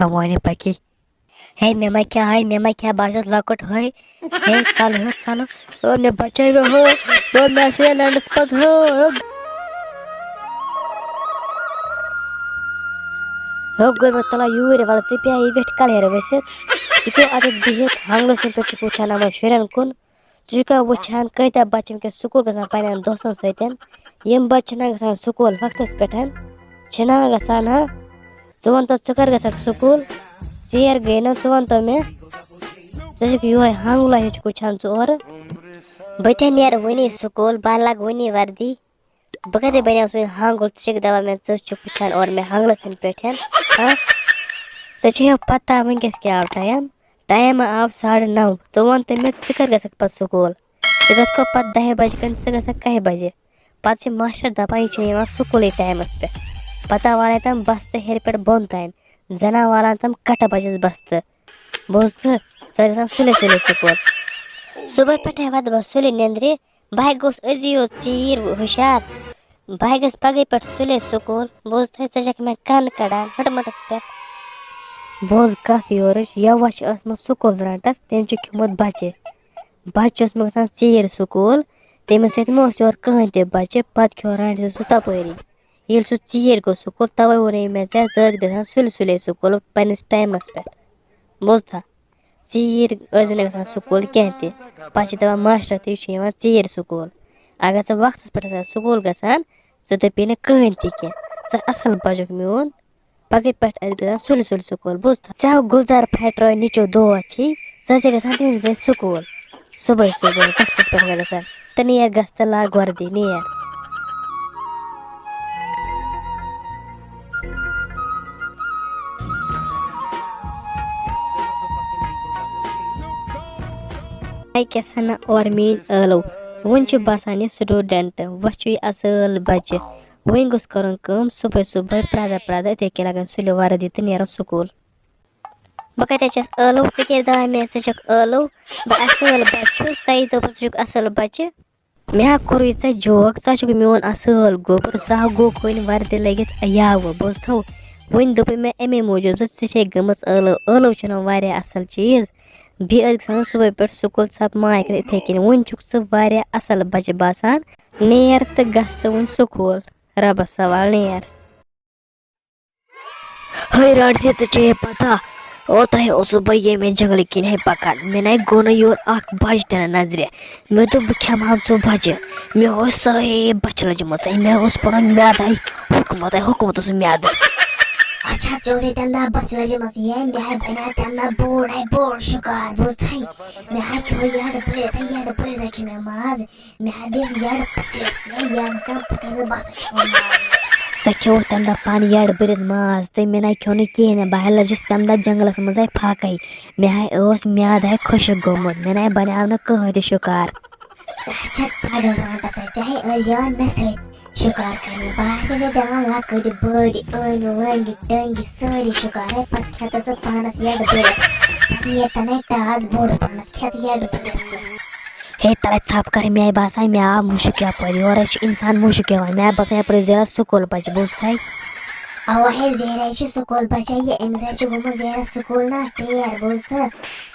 खेमोनी पकी हे मे क्या बाजो लकट है हे चलो ओ मे बचाइबो हो ओ मे से लैंड स्पॉट हो हो गुर तला यूरे वाला चिपिया ई वेट काले रे वैसे इको आदत दिहे हांगलो से पे पूछाना म शेरन कुन जुका वछान कैता बच्चन के स्कूल गसन पाइन दोस्तन सहितन यम बच्चना गसन स्कूल वक्तस पेठन छना गसन हा जोन तो चकर गसन स्कूल शेर गेन जोन तो में जजुक यो हांगला हिच कुछान चोर बैठे नियर वनी स्कूल बालाग वनी वर्दी बगदे बनिया सो हांगल चेक दवा में जजुक कुछान और मैं हांगला सिन पेठन हां तछे पता मन किस क्या टाइम आप 9:30 जोन ते में चकर गसक पर स्कूल जगस को पत 10 बजकन से कहे बजे पाछे मास्टर दपाई चाहिए स्कूल टाइम पे पता वाले तम बस हेर पर बोनताइन जना वाला तम कट बजे बस बोझत सर सुले स्कूल सुबह पटे बाद बसुले नेंद्रे भाई गोस अजियो चीर होशियार भाई गस पगे पर सुले स्कूल बोझत सजक में कान कड़ा हटमट पे बोझ काफी औरश यवश असम स्कूल रंटस तेम च खमत बचस में गसान चीर स्कूल तेम सत मोस और कहन ते बचे पत खो रंट सु तपरी येल सु चीर गो स्कूल तवे वने में जज गसान सुले स्कूल पनिस टाइमस पे बोझता चीर अजने गसान स्कूल कहते पाछे तवा मास्टर ते छ चीर स्कूल अगर से वक्त पे स्कूल गसान सते पिने कहन ते के स असल बजक मियोन पगे पट अगर सुले स्कूल बोझता चाह गुलजार फैट रो नीचो दो अच्छी ससे गसान ते से स्कूल सुबह वक्त पे गसान तनिया गस्तला वर्दी नियर आई कैसन और मीन अलो वन बसान स्टूडेंट वह असल बच्चे वन गोस कर सुबह प्रादा थे लगन सुले वर्दी तो नीर स्कूल बह अलो दा मे अलो बह असल बच्चे सही दोप असल बच्चे मे कोर ये जोक सह मोन असल गोबर सह गो कन वर्दी लगित याव बोझो वन दोप मे अमे मूजूब चे गम अलो असल चीज बे सुबह पे स्कूल सब माय कर इथे कन वन सह असल बच्चे बसान नेर तो गस तो वन स्कूल रबस सवाल नेर हई राड से तो पता ओ तह बे में जंगल किन है पकड़ मे ना गोन योर बज दिन नजर मे तो खेम सो बज मे सही बच लजम मे पन म्याद हुकूमत म्याद अच्छा चौसे तंदा बच लजमस ये मे बना तंदा बोर्ड शिकार बुझाई मे क्यों याद पड़े रखे मे माज मे दिस याद पते याद सब पते बस सख्यो तंदा पानी याद बरित माज ते मे ना क्यों कह बह लजस तंदा जंगलस मज फाक मे म्याद है खुश गोमुत मे ना बनाव कह शिकार शिकार करने बाहर दवान लकड़ बड़ी अन वंगी टंगी सारी शिकार है पत खेत पानस याद बरित ये तने ताज बोड़ पान खेत याद बरित हे तले छाप कर मे बासा मे मुश्किल पड़ी और इंसान मुश्किल मे बसा पर जरा स्कूल बच बोझाई अव है जेरा स्कूल बचे ये एमजे गुम जेरा स्कूल ना तैयार बोझ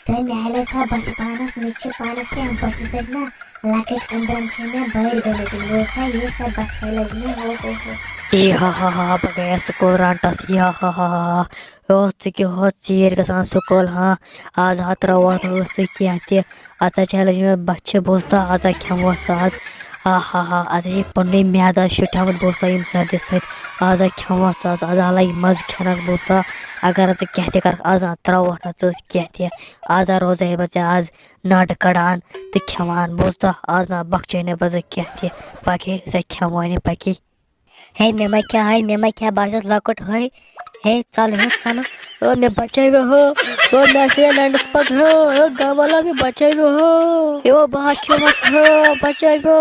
ते मेले सा बच पानस नीचे पानस के हम बच सकना लकट अंदर छे में बैठ गए लेकिन बोझा ये सब बच लगने हो ए हा बगैर स्कूल रांटस या हा हो चीर गसान स्कूल हाँ आज हतरा क्या आता चल में बच्चे बोझता आज खेमो आज हा आज पन्ने म्यादा शुठामत बोझता यम सर्दी सहित आज खेमो आज लग मज खेन बोझता अगर कहते कर आज त्रोह कहते आज रोज बच्चे आज नाट कड़ान तो खेवान बोझता आज ना बख्चे बज कहते पके से खेमो पकी हे मे क्या बाजो लकट है हे चलो ओ मे बचाइबो हो ओ मे से लैंड स्पॉट हो गाँव वाला भी बचाइबो हो यो बाहर क्यों मत हो बचाइबो।